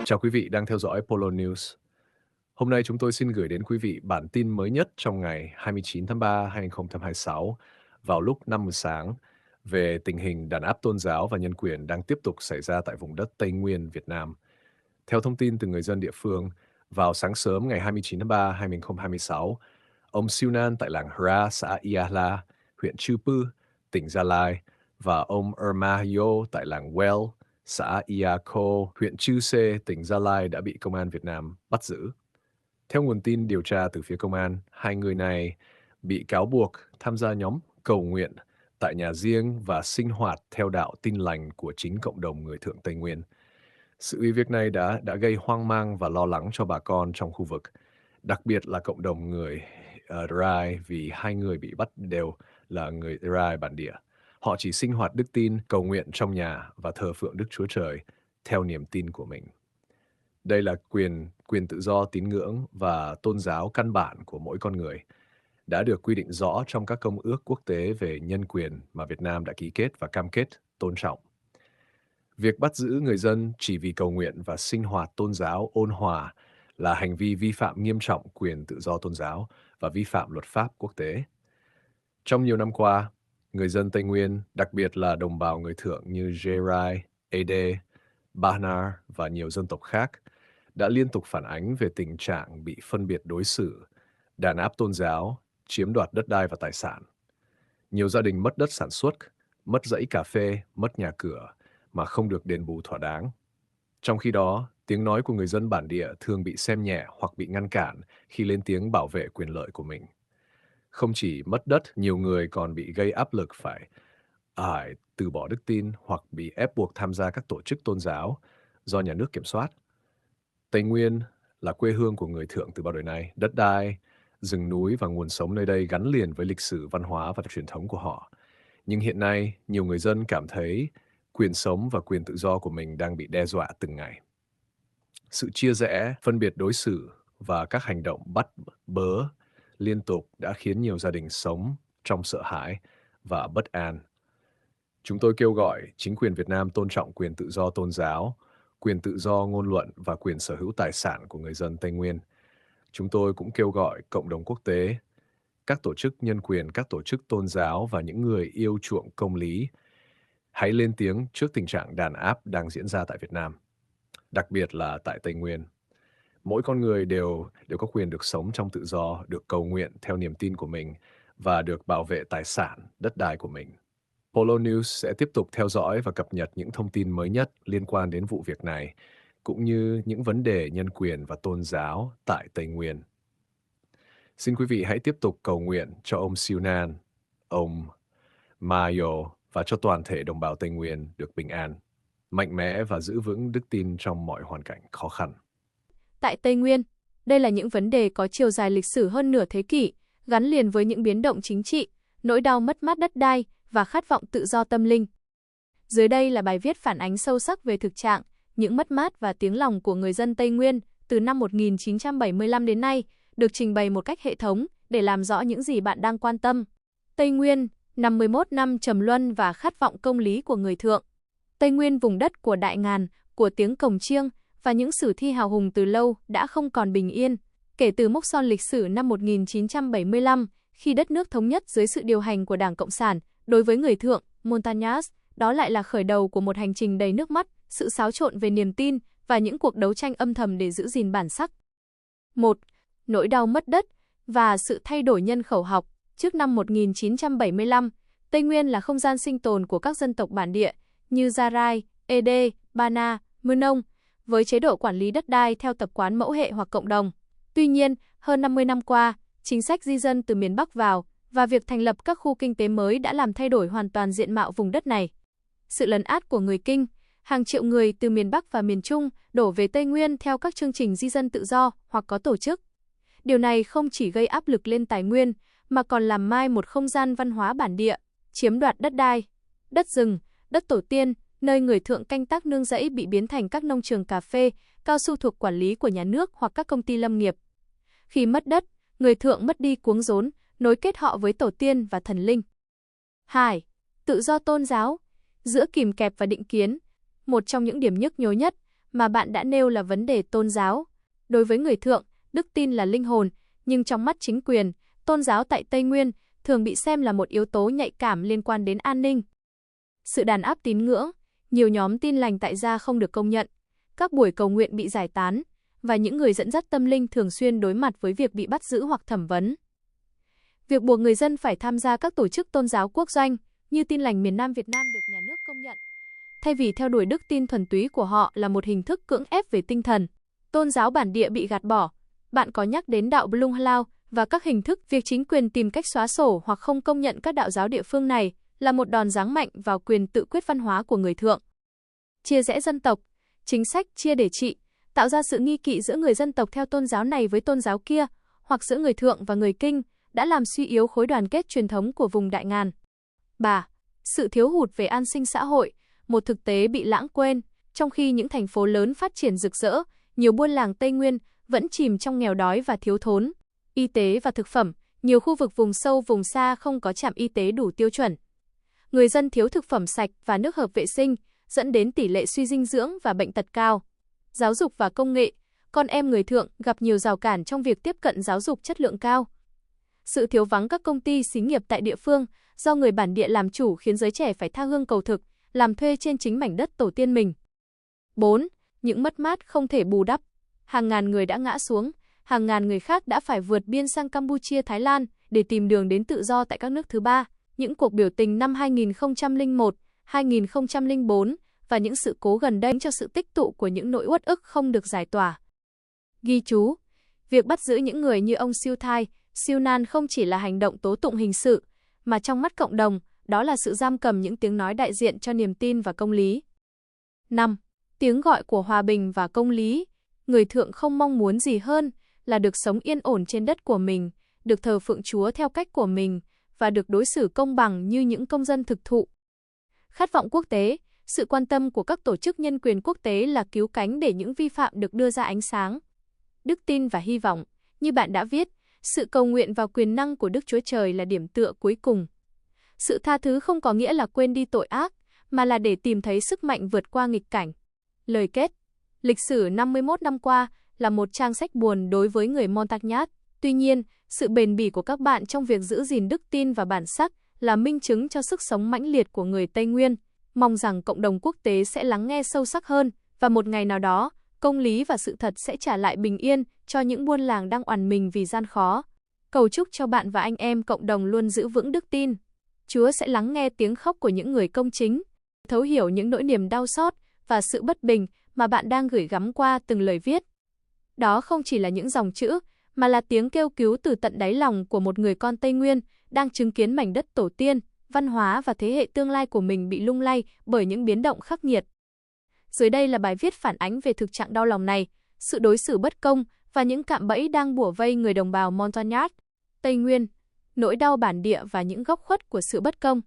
Chào quý vị đang theo dõi Polo News. Hôm nay chúng tôi xin gửi đến quý vị bản tin mới nhất trong ngày 29 tháng 3, 2026 vào lúc 5 giờ sáng về tình hình đàn áp tôn giáo và nhân quyền đang tiếp tục xảy ra tại vùng đất Tây Nguyên, Việt Nam. Theo thông tin từ người dân địa phương, vào sáng sớm ngày 29 tháng 3, 2026, ông Siêu Nan tại làng Hra, xã Iala, huyện Chư Pư, tỉnh Gia Lai và ông Ermahio tại làng Well, xã Iako, huyện Chư Sê, tỉnh Gia Lai đã bị công an Việt Nam bắt giữ. Theo nguồn tin điều tra từ phía công an, hai người này bị cáo buộc tham gia nhóm cầu nguyện tại nhà riêng và sinh hoạt theo đạo Tin lành của chính cộng đồng người Thượng Tây Nguyên. Sự việc này đã gây hoang mang và lo lắng cho bà con trong khu vực, đặc biệt là cộng đồng người Rai vì hai người bị bắt đều là người Rai bản địa. Họ chỉ sinh hoạt đức tin, cầu nguyện trong nhà và thờ phượng Đức Chúa Trời theo niềm tin của mình. Đây là quyền tự do tín ngưỡng và tôn giáo căn bản của mỗi con người, đã được quy định rõ trong các công ước quốc tế về nhân quyền mà Việt Nam đã ký kết và cam kết tôn trọng. Việc bắt giữ người dân chỉ vì cầu nguyện và sinh hoạt tôn giáo ôn hòa là hành vi vi phạm nghiêm trọng quyền tự do tôn giáo và vi phạm luật pháp quốc tế. Trong nhiều năm qua, người dân Tây Nguyên, đặc biệt là đồng bào người Thượng như Jerai, Ede, Bahnar và nhiều dân tộc khác, đã liên tục phản ánh về tình trạng bị phân biệt đối xử, đàn áp tôn giáo, chiếm đoạt đất đai và tài sản. Nhiều gia đình mất đất sản xuất, mất dãy cà phê, mất nhà cửa mà không được đền bù thỏa đáng. Trong khi đó, tiếng nói của người dân bản địa thường bị xem nhẹ hoặc bị ngăn cản khi lên tiếng bảo vệ quyền lợi của mình. Không chỉ mất đất, nhiều người còn bị gây áp lực phải từ bỏ đức tin hoặc bị ép buộc tham gia các tổ chức tôn giáo do nhà nước kiểm soát. Tây Nguyên là quê hương của người Thượng từ bao đời nay. Đất đai, rừng núi và nguồn sống nơi đây gắn liền với lịch sử, văn hóa và truyền thống của họ. Nhưng hiện nay, nhiều người dân cảm thấy quyền sống và quyền tự do của mình đang bị đe dọa từng ngày. Sự chia rẽ, phân biệt đối xử và các hành động bắt bớ liên tục đã khiến nhiều gia đình sống trong sợ hãi và bất an. Chúng tôi kêu gọi chính quyền Việt Nam tôn trọng quyền tự do tôn giáo, quyền tự do ngôn luận và quyền sở hữu tài sản của người dân Tây Nguyên. Chúng tôi cũng kêu gọi cộng đồng quốc tế, các tổ chức nhân quyền, các tổ chức tôn giáo và những người yêu chuộng công lý hãy lên tiếng trước tình trạng đàn áp đang diễn ra tại Việt Nam, đặc biệt là tại Tây Nguyên. Mỗi con người đều có quyền được sống trong tự do, được cầu nguyện theo niềm tin của mình và được bảo vệ tài sản, đất đai của mình. Polo News sẽ tiếp tục theo dõi và cập nhật những thông tin mới nhất liên quan đến vụ việc này, cũng như những vấn đề nhân quyền và tôn giáo tại Tây Nguyên. Xin quý vị hãy tiếp tục cầu nguyện cho ông Siêu Nan, ông Mayo và cho toàn thể đồng bào Tây Nguyên được bình an, mạnh mẽ và giữ vững đức tin trong mọi hoàn cảnh khó khăn. Tại Tây Nguyên, đây là những vấn đề có chiều dài lịch sử hơn nửa thế kỷ, gắn liền với những biến động chính trị, nỗi đau mất mát đất đai và khát vọng tự do tâm linh. Dưới đây là bài viết phản ánh sâu sắc về thực trạng, những mất mát và tiếng lòng của người dân Tây Nguyên từ năm 1975 đến nay, được trình bày một cách hệ thống để làm rõ những gì bạn đang quan tâm. Tây Nguyên, 51 năm trầm luân và khát vọng công lý của người Thượng. Tây Nguyên, vùng đất của đại ngàn, của tiếng cồng chiêng và những sử thi hào hùng từ lâu đã không còn bình yên. Kể từ mốc son lịch sử năm 1975, khi đất nước thống nhất dưới sự điều hành của Đảng Cộng sản, đối với người Thượng, Montagnas, đó lại là khởi đầu của một hành trình đầy nước mắt, sự xáo trộn về niềm tin và những cuộc đấu tranh âm thầm để giữ gìn bản sắc. 1. Nỗi đau mất đất và sự thay đổi nhân khẩu học. Trước năm 1975, Tây Nguyên là không gian sinh tồn của các dân tộc bản địa như Gia-rai, Ede, Bana, Mơ Nông, với chế độ quản lý đất đai theo tập quán mẫu hệ hoặc cộng đồng. Tuy nhiên, hơn 50 năm qua, chính sách di dân từ miền Bắc vào và việc thành lập các khu kinh tế mới đã làm thay đổi hoàn toàn diện mạo vùng đất này. Sự lấn át của người Kinh, hàng triệu người từ miền Bắc và miền Trung đổ về Tây Nguyên theo các chương trình di dân tự do hoặc có tổ chức. Điều này không chỉ gây áp lực lên tài nguyên, mà còn làm mai một không gian văn hóa bản địa, chiếm đoạt đất đai, đất rừng, đất tổ tiên, nơi người Thượng canh tác nương rẫy bị biến thành các nông trường cà phê, cao su thuộc quản lý của nhà nước hoặc các công ty lâm nghiệp. Khi mất đất, người Thượng mất đi cuống rốn, nối kết họ với tổ tiên và thần linh. 2. Tự do tôn giáo. Giữa kìm kẹp và định kiến, một trong những điểm nhức nhối nhất mà bạn đã nêu là vấn đề tôn giáo. Đối với người Thượng, đức tin là linh hồn, nhưng trong mắt chính quyền, tôn giáo tại Tây Nguyên thường bị xem là một yếu tố nhạy cảm liên quan đến an ninh. Sự đàn áp tín ngưỡng, nhiều nhóm tin lành tại gia không được công nhận, các buổi cầu nguyện bị giải tán, và những người dẫn dắt tâm linh thường xuyên đối mặt với việc bị bắt giữ hoặc thẩm vấn. Việc buộc người dân phải tham gia các tổ chức tôn giáo quốc doanh, như Tin lành miền Nam Việt Nam được nhà nước công nhận, thay vì theo đuổi đức tin thuần túy của họ là một hình thức cưỡng ép về tinh thần. Tôn giáo bản địa bị gạt bỏ. Bạn có nhắc đến đạo Blung Lao và các hình thức việc chính quyền tìm cách xóa sổ hoặc không công nhận các đạo giáo địa phương này là một đòn giáng mạnh vào quyền tự quyết văn hóa của người Thượng. Chia rẽ dân tộc, chính sách chia để trị, tạo ra sự nghi kỵ giữa người dân tộc theo tôn giáo này với tôn giáo kia, hoặc giữa người Thượng và người Kinh, đã làm suy yếu khối đoàn kết truyền thống của vùng Đại Ngàn. 3. Sự thiếu hụt về an sinh xã hội, một thực tế bị lãng quên, trong khi những thành phố lớn phát triển rực rỡ, nhiều buôn làng Tây Nguyên vẫn chìm trong nghèo đói và thiếu thốn. Y tế và thực phẩm, nhiều khu vực vùng sâu vùng xa không có trạm y tế đủ tiêu chuẩn. Người dân thiếu thực phẩm sạch và nước hợp vệ sinh, dẫn đến tỷ lệ suy dinh dưỡng và bệnh tật cao. Giáo dục và công nghệ, con em người Thượng gặp nhiều rào cản trong việc tiếp cận giáo dục chất lượng cao. Sự thiếu vắng các công ty xí nghiệp tại địa phương, do người bản địa làm chủ khiến giới trẻ phải tha hương cầu thực, làm thuê trên chính mảnh đất tổ tiên mình. 4. Những mất mát không thể bù đắp. Hàng ngàn người đã ngã xuống, hàng ngàn người khác đã phải vượt biên sang Campuchia, Thái Lan để tìm đường đến tự do tại các nước thứ ba. Những cuộc biểu tình năm 2001, 2004 và những sự cố gần đây cho sự tích tụ của những nỗi uất ức không được giải tỏa. Ghi chú, việc bắt giữ những người như ông Siêu Thai, Siêu Nan không chỉ là hành động tố tụng hình sự, mà trong mắt cộng đồng, đó là sự giam cầm những tiếng nói đại diện cho niềm tin và công lý. 5. Tiếng gọi của hòa bình và công lý. Người Thượng không mong muốn gì hơn là được sống yên ổn trên đất của mình, được thờ phượng Chúa theo cách của mình, và được đối xử công bằng như những công dân thực thụ. Khát vọng quốc tế, sự quan tâm của các tổ chức nhân quyền quốc tế là cứu cánh để những vi phạm được đưa ra ánh sáng. Đức tin và hy vọng, như bạn đã viết, sự cầu nguyện vào quyền năng của Đức Chúa Trời là điểm tựa cuối cùng. Sự tha thứ không có nghĩa là quên đi tội ác, mà là để tìm thấy sức mạnh vượt qua nghịch cảnh. Lời kết, lịch sử 51 năm qua là một trang sách buồn đối với người Montagnard. Tuy nhiên, sự bền bỉ của các bạn trong việc giữ gìn đức tin và bản sắc là minh chứng cho sức sống mãnh liệt của người Tây Nguyên. Mong rằng cộng đồng quốc tế sẽ lắng nghe sâu sắc hơn, và một ngày nào đó, công lý và sự thật sẽ trả lại bình yên cho những buôn làng đang oằn mình vì gian khó. Cầu chúc cho bạn và anh em cộng đồng luôn giữ vững đức tin. Chúa sẽ lắng nghe tiếng khóc của những người công chính, thấu hiểu những nỗi niềm đau xót và sự bất bình mà bạn đang gửi gắm qua từng lời viết. Đó không chỉ là những dòng chữ, mà là tiếng kêu cứu từ tận đáy lòng của một người con Tây Nguyên đang chứng kiến mảnh đất tổ tiên, văn hóa và thế hệ tương lai của mình bị lung lay bởi những biến động khắc nghiệt. Dưới đây là bài viết phản ánh về thực trạng đau lòng này, sự đối xử bất công và những cạm bẫy đang bủa vây người đồng bào Montagnard, Tây Nguyên, nỗi đau bản địa và những góc khuất của sự bất công.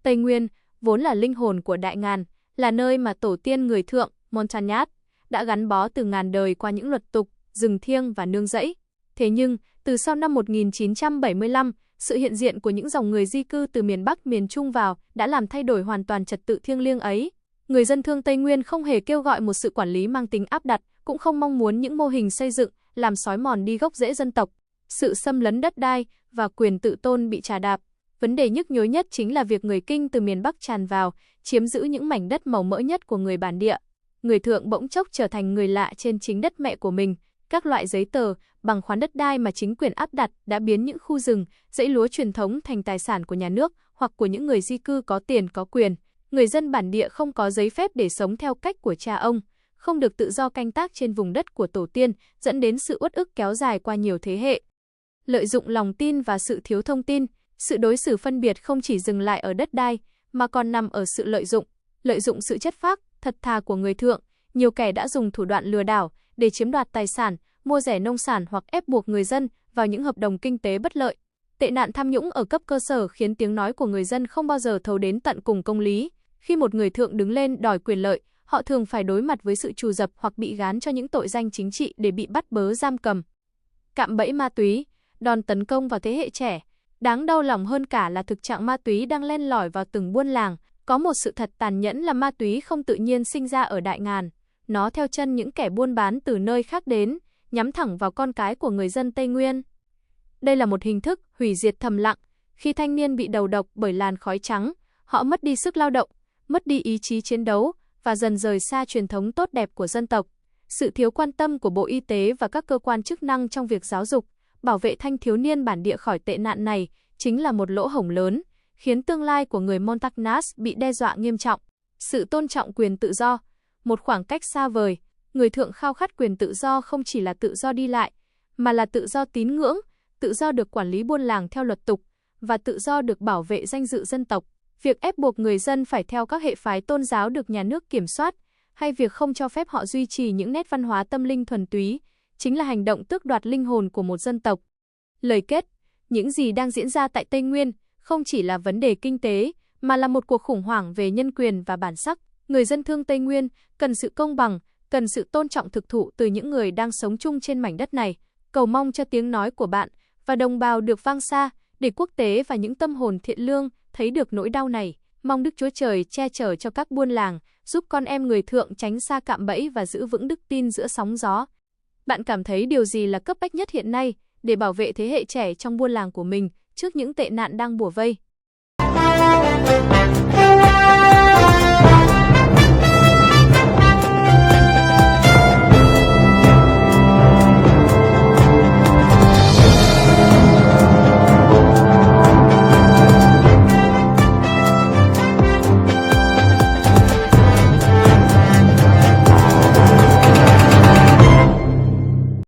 Tây Nguyên, vốn là linh hồn của Đại Ngàn, là nơi mà tổ tiên người Thượng, Montagnard, đã gắn bó từ ngàn đời qua những luật tục, rừng thiêng và nương rẫy. Thế nhưng, từ sau năm 1975, sự hiện diện của những dòng người di cư từ miền Bắc miền Trung vào đã làm thay đổi hoàn toàn trật tự thiêng liêng ấy. Người dân Thương Tây Nguyên không hề kêu gọi một sự quản lý mang tính áp đặt, cũng không mong muốn những mô hình xây dựng làm xói mòn đi gốc rễ dân tộc. Sự xâm lấn đất đai và quyền tự tôn bị chà đạp. Vấn đề nhức nhối nhất chính là việc người Kinh từ miền Bắc tràn vào, chiếm giữ những mảnh đất màu mỡ nhất của người bản địa. Người Thượng bỗng chốc trở thành người lạ trên chính đất mẹ của mình. Các loại giấy tờ, bằng khoán đất đai mà chính quyền áp đặt đã biến những khu rừng, dãy lúa truyền thống thành tài sản của nhà nước hoặc của những người di cư có tiền có quyền. Người dân bản địa không có giấy phép để sống theo cách của cha ông, không được tự do canh tác trên vùng đất của tổ tiên, dẫn đến sự uất ức kéo dài qua nhiều thế hệ. Lợi dụng lòng tin và sự thiếu thông tin, sự đối xử phân biệt không chỉ dừng lại ở đất đai, mà còn nằm ở sự lợi dụng sự chất phác, thật thà của người Thượng. Nhiều kẻ đã dùng thủ đoạn lừa đảo để chiếm đoạt tài sản, mua rẻ nông sản hoặc ép buộc người dân vào những hợp đồng kinh tế bất lợi. Tệ nạn tham nhũng ở cấp cơ sở khiến tiếng nói của người dân không bao giờ thấu đến tận cùng công lý. Khi một người Thượng đứng lên đòi quyền lợi, họ thường phải đối mặt với sự trù dập hoặc bị gán cho những tội danh chính trị để bị bắt bớ giam cầm. Cạm bẫy ma túy, đòn tấn công vào thế hệ trẻ. Đáng đau lòng hơn cả là thực trạng ma túy đang len lỏi vào từng buôn làng. Có một sự thật tàn nhẫn là ma túy không tự nhiên sinh ra ở Đại Ngàn. nó theo chân những kẻ buôn bán từ nơi khác đến, nhắm thẳng vào con cái của người dân Tây Nguyên. Đây là một hình thức hủy diệt thầm lặng. Khi thanh niên bị đầu độc bởi làn khói trắng, họ mất đi sức lao động, mất đi ý chí chiến đấu và dần rời xa truyền thống tốt đẹp của dân tộc. Sự thiếu quan tâm của Bộ Y tế và các cơ quan chức năng trong việc giáo dục, bảo vệ thanh thiếu niên bản địa khỏi tệ nạn này chính là một lỗ hổng lớn, khiến tương lai của người Montagnas bị đe dọa nghiêm trọng. Sự tôn trọng quyền tự do, một khoảng cách xa vời, người thượng khao khát quyền tự do không chỉ là tự do đi lại, mà là tự do tín ngưỡng, tự do được quản lý buôn làng theo luật tục, và tự do được bảo vệ danh dự dân tộc. Việc ép buộc người dân phải theo các hệ phái tôn giáo được nhà nước kiểm soát, hay việc không cho phép họ duy trì những nét văn hóa tâm linh thuần túy, chính là hành động tước đoạt linh hồn của một dân tộc. Lời kết, những gì đang diễn ra tại Tây Nguyên không chỉ là vấn đề kinh tế, mà là một cuộc khủng hoảng về nhân quyền và bản sắc. Người dân thương Tây Nguyên cần sự công bằng, cần sự tôn trọng thực thụ từ những người đang sống chung trên mảnh đất này. Cầu mong cho tiếng nói của bạn và đồng bào được vang xa, để quốc tế và những tâm hồn thiện lương thấy được nỗi đau này. Mong Đức Chúa Trời che chở cho các buôn làng, giúp con em người thượng tránh xa cạm bẫy và giữ vững đức tin giữa sóng gió. Bạn cảm thấy điều gì là cấp bách nhất hiện nay để bảo vệ thế hệ trẻ trong buôn làng của mình trước những tệ nạn đang bủa vây?